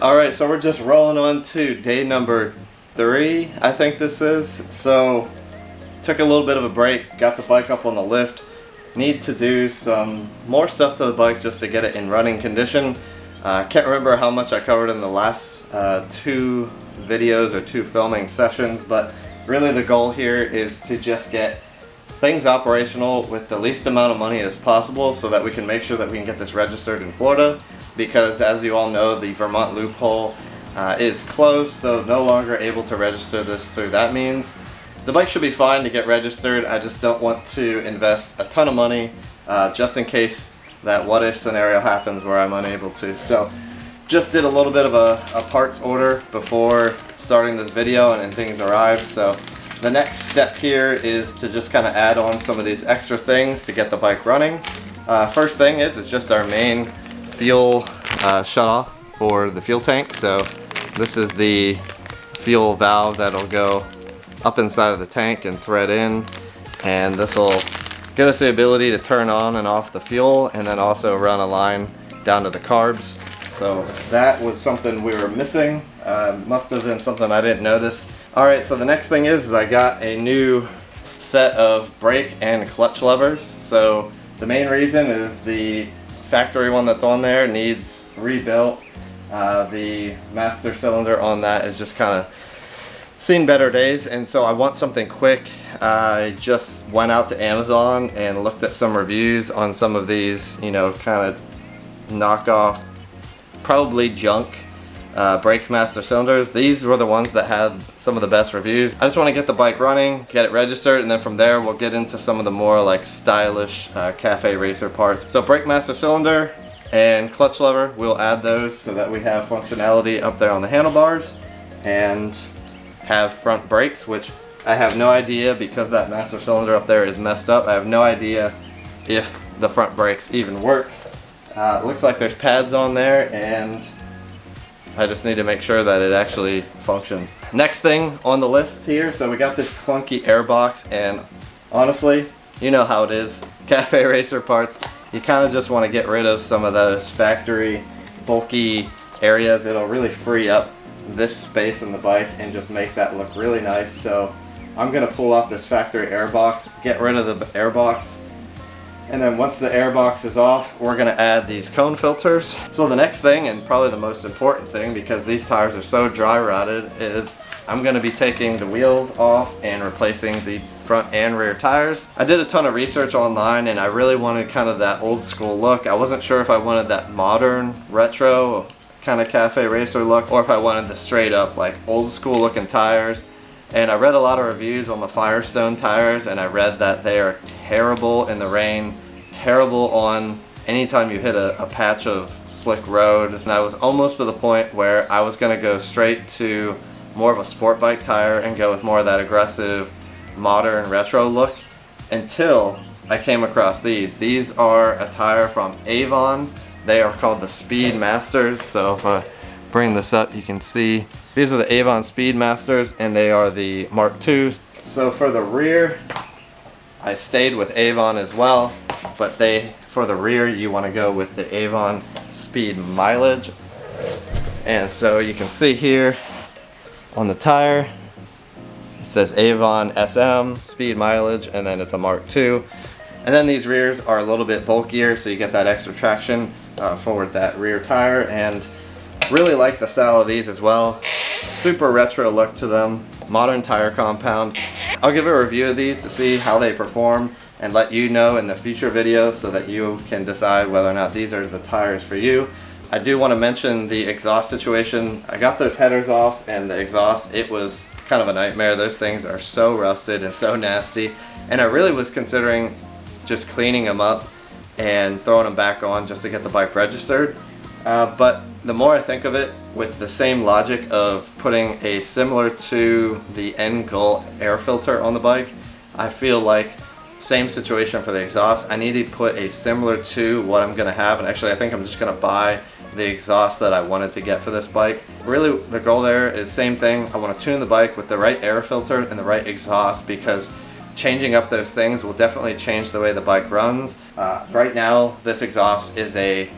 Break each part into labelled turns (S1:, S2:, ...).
S1: Alright, so we're just rolling on to day number 3, I think this is. So, took a little bit of a break, got the bike up on the lift. Need to do some more stuff to the bike just to get it in running condition. Can't remember how much I covered in the last 2 videos or 2 filming sessions, but really the goal here is to just get things operational with the least amount of money as possible so that we can make sure that we can get this registered in Florida, because as you all know, the Vermont loophole is closed, so no longer able to register this through that means. The bike should be fine to get registered. I just don't want to invest a ton of money just in case that what if scenario happens where I'm unable to. So just did a little bit of a parts order before starting this video, and things arrived. So the next step here is to just kind of add on some of these extra things to get the bike running. First thing is it's just our main fuel shut off for the fuel tank. So this is the fuel valve that'll go up inside of the tank and thread in, and this will give us the ability to turn on and off the fuel and then also run a line down to the carbs. So that was something we were missing. Must have been something I didn't notice. Alright, so the next thing is I got a new set of brake and clutch levers. So the main reason is the factory one that's on there needs rebuilt. The master cylinder on that is just kind of seen better days, and so I want something quick. I just went out to Amazon and looked at some reviews on some of these, you know, kind of knockoff, probably junk brake master cylinders. These were the ones that had some of the best reviews. I just want to get the bike running, get it registered, and then from there we'll get into some of the more like stylish cafe racer parts. So brake master cylinder and clutch lever, we'll add those so that we have functionality up there on the handlebars, and have front brakes, which I have no idea, because that master cylinder up there is messed up. I have no idea if the front brakes even work. It looks like there's pads on there, and I just need to make sure that it actually functions. Next thing on the list here, so we got this clunky air box, and honestly, you know how it is, cafe racer parts, you kind of just want to get rid of some of those factory bulky areas. It'll really free up this space in the bike and just make that look really nice. So I'm gonna pull off this factory air box, get rid of the air box, and then once the air box is off, we're gonna add these cone filters. So the next thing, and probably the most important thing, because these tires are so dry rotted, is I'm gonna be taking the wheels off and replacing the front and rear tires. I did a ton of research online, and I really wanted kind of that old school look. I wasn't sure if I wanted that modern retro kind of cafe racer look, or if I wanted the straight up like old school looking tires. And I read a lot of reviews on the Firestone tires, and I read that they are terrible in the rain, terrible on anytime you hit a patch of slick road. And I was almost to the point where I was going to go straight to more of a sport bike tire and go with more of that aggressive modern retro look, until I came across these. These are a tire from Avon. They are called the Speed Masters. So if I bring this up, you can see these are the Avon Speed Masters, and they are the Mark II. So for the rear, I stayed with Avon as well, but for the rear you want to go with the Avon Speed Mileage. And so you can see here on the tire, it says Avon SM Speed Mileage, and then it's a Mark II. And then these rears are a little bit bulkier, so you get that extra traction forward that rear tire, and really like the style of these as well. Super retro look to them, modern tire compound. I'll give a review of these to see how they perform and let you know in the future videos so that you can decide whether or not these are the tires for you. I do want to mention the exhaust situation. I got those headers off, and the exhaust, it was kind of a nightmare. Those things are so rusted and so nasty, and I really was considering just cleaning them up and throwing them back on just to get the bike registered. But the more I think of it, with the same logic of putting a similar to the end goal air filter on the bike, I feel like same situation for the exhaust. I need to put a similar to what I'm going to have, and actually I think I'm just going to buy the exhaust that I wanted to get for this bike. Really the goal there is same thing. I want to tune the bike with the right air filter and the right exhaust, because changing up those things will definitely change the way the bike runs. Right now this exhaust is a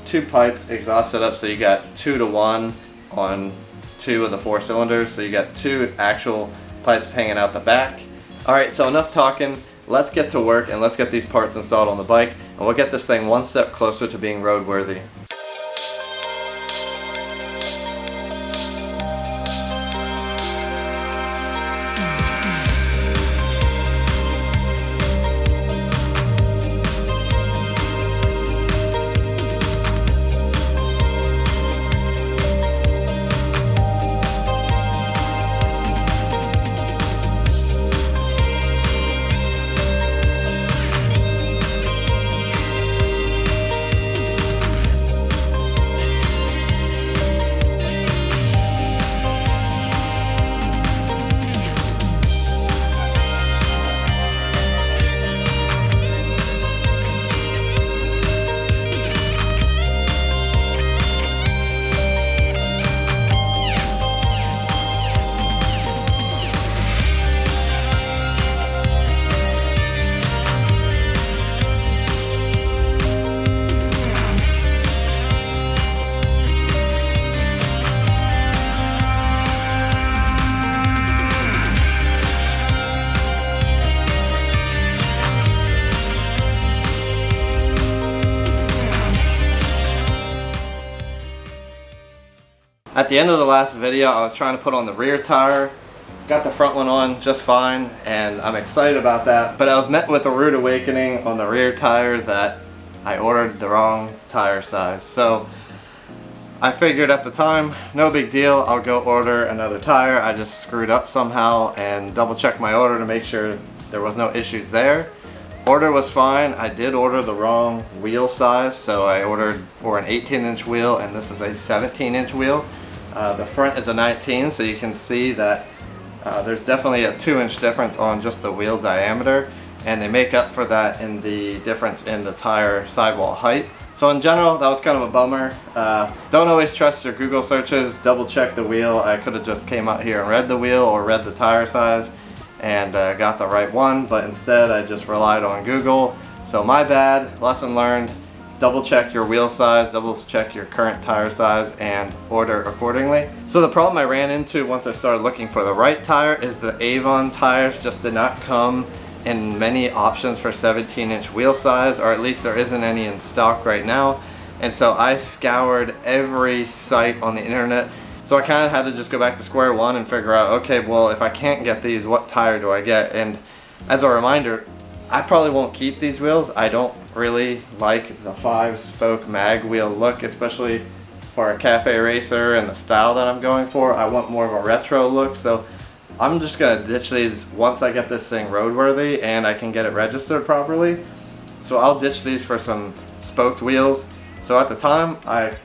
S1: 2-pipe exhaust setup, so you got 2 to 1 on 2 of the 4 cylinders, so you got 2 actual pipes hanging out the back. Alright, so enough talking, let's get to work and let's get these parts installed on the bike, and we'll get this thing one step closer to being roadworthy. At the end of the last video, I was trying to put on the rear tire. Got the front one on just fine, and I'm excited about that. But I was met with a rude awakening on the rear tire that I ordered the wrong tire size. So I figured at the time, no big deal, I'll go order another tire. I just screwed up somehow and double checked my order to make sure there was no issues there. Order was fine. I did order the wrong wheel size, so I ordered for an 18-inch wheel, and this is a 17-inch wheel. The front is a 19, so you can see that there's definitely a 2-inch difference on just the wheel diameter, and they make up for that in the difference in the tire sidewall height. So in general, that was kind of a bummer. Don't always trust your Google searches, double check the wheel. I could have just came out here and read the wheel or read the tire size and got the right one, but instead I just relied on Google. So my bad, lesson learned. Double check your wheel size, double check your current tire size, and order accordingly. So the problem I ran into once I started looking for the right tire is the Avon tires just did not come in many options for 17-inch wheel size, or at least there isn't any in stock right now. And so I scoured every site on the internet. So I kind of had to just go back to square one and figure out, okay, well, if I can't get these, what tire do I get? And as a reminder, I probably won't keep these wheels. I don't really like the 5-spoke mag wheel look, especially for a cafe racer and the style that I'm going for. I want more of a retro look, so I'm just gonna ditch these once I get this thing roadworthy and I can get it registered properly. So I'll ditch these for some spoked wheels. So at the time, I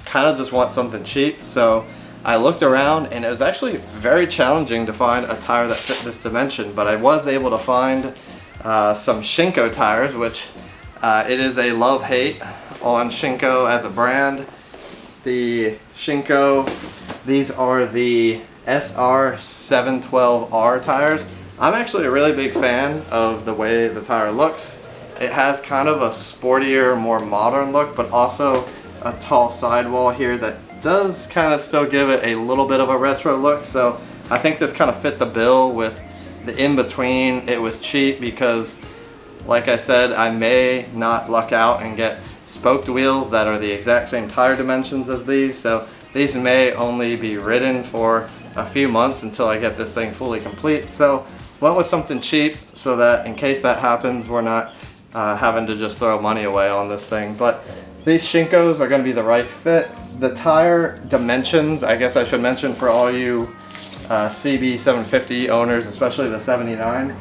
S1: kind of just want something cheap, so I looked around, and it was actually very challenging to find a tire that fit this dimension, but I was able to find some Shinko tires, which it is a love-hate on Shinko as a brand. The Shinko, these are the SR712R tires. I'm actually a really big fan of the way the tire looks. It has kind of a sportier, more modern look, but also a tall sidewall here that does kind of still give it a little bit of a retro look. So I think this kind of fit the bill with the in-between. It was cheap because, like I said, I may not luck out and get spoked wheels that are the exact same tire dimensions as these, so these may only be ridden for a few months until I get this thing fully complete. So went with something cheap so that in case that happens, we're not having to just throw money away on this thing. But these Shinkos are going to be the right fit. The tire dimensions, I guess I should mention for all you CB750 owners, especially the 79,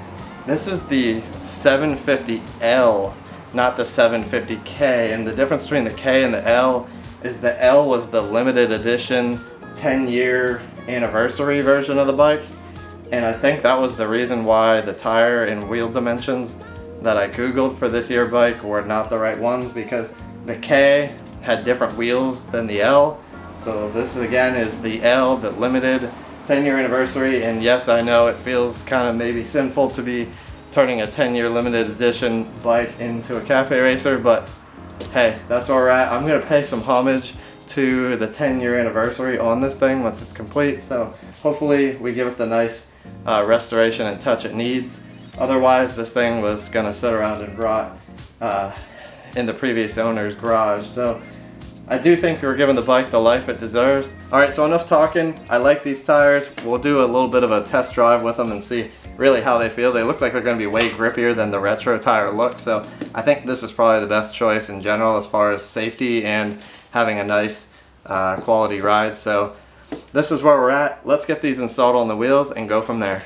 S1: this is the 750L, not the 750K, and the difference between the K and the L is the L was the limited edition 10-year anniversary version of the bike, and I think that was the reason why the tire and wheel dimensions that I googled for this year bike were not the right ones, because the K had different wheels than the L. So this again is the L, the limited 10-year anniversary, and yes, I know it feels kind of maybe sinful to be turning a 10-year limited edition bike into a cafe racer, but hey, that's where we're at. I'm going to pay some homage to the 10-year anniversary on this thing once it's complete, so hopefully we give it the nice restoration and touch it needs. Otherwise, this thing was gonna sit around and rot in the previous owner's garage. So I do think we're giving the bike the life it deserves. Alright, so enough talking. I like these tires. We'll do a little bit of a test drive with them and see really how they feel. They look like they're going to be way grippier than the retro tire look, so I think this is probably the best choice in general as far as safety and having a nice quality ride. So this is where we're at. Let's get these installed on the wheels and go from there.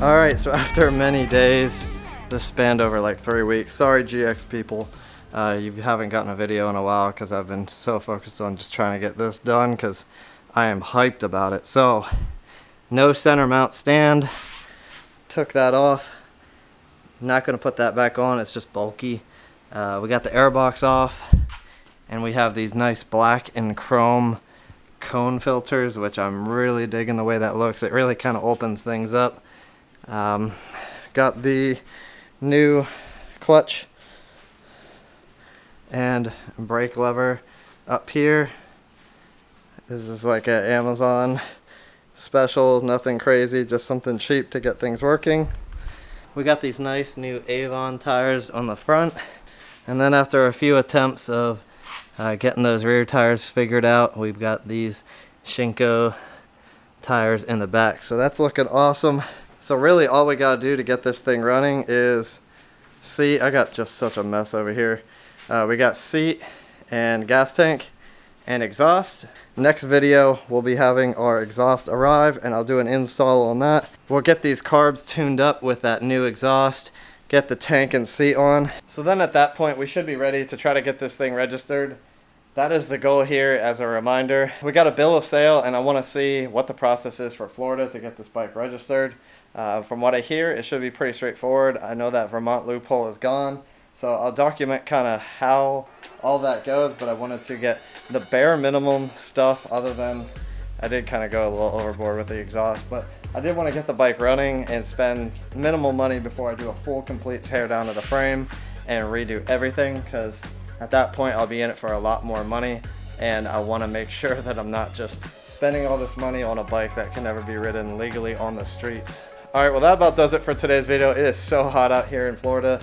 S1: Alright, so after many days, this spanned over like 3 weeks. Sorry GX people, you haven't gotten a video in a while because I've been so focused on just trying to get this done because I am hyped about it. So, no center mount stand, took that off. Not going to put that back on, it's just bulky. We got the airbox off, and we have these nice black and chrome cone filters, which I'm really digging the way that looks. It really kind of opens things up. Got the new clutch and brake lever up here. This is like an Amazon special, nothing crazy, just something cheap to get things working. We got these nice new Avon tires on the front, and then after a few attempts of getting those rear tires figured out, we've got these Shinko tires in the back, so that's looking awesome. So really all we gotta do to get this thing running is seat. I got just such a mess over here. We got seat and gas tank and exhaust. Next video we'll be having our exhaust arrive, and I'll do an install on that. We'll get these carbs tuned up with that new exhaust, get the tank and seat on. So then at that point we should be ready to try to get this thing registered. That is the goal here. As a reminder, we got a bill of sale, and I want to see what the process is for Florida to get this bike registered. From what I hear, it should be pretty straightforward. I know that Vermont loophole is gone, so I'll document kind of how all that goes, but I wanted to get the bare minimum stuff, other than I did kind of go a little overboard with the exhaust, but I did want to get the bike running and spend minimal money before I do a full complete tear down of the frame and redo everything, because at that point I'll be in it for a lot more money, and I want to make sure that I'm not just spending all this money on a bike that can never be ridden legally on the streets. Alright, well that about does it for today's video. It is so hot out here in Florida.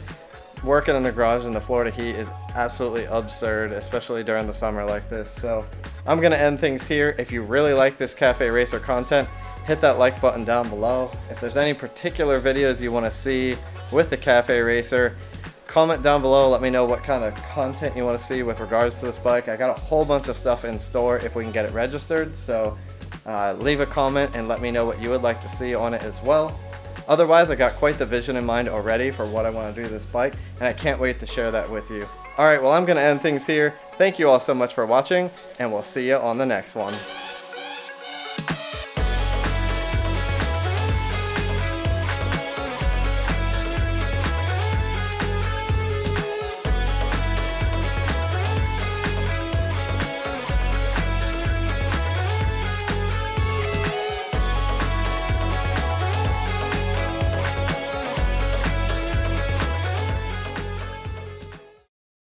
S1: Working in the garage in the Florida heat is absolutely absurd, especially during the summer like this. So I'm going to end things here. If you really like this Cafe Racer content, hit that like button down below. If there's any particular videos you want to see with the Cafe Racer, comment down below. Let me know what kind of content you want to see with regards to this bike. I got a whole bunch of stuff in store if we can get it registered. So leave a comment and let me know what you would like to see on it as well. Otherwise, I got quite the vision in mind already for what I want to do with this bike, and I can't wait to share that with you. Alright, well I'm going to end things here. Thank you all so much for watching, and we'll see you on the next one.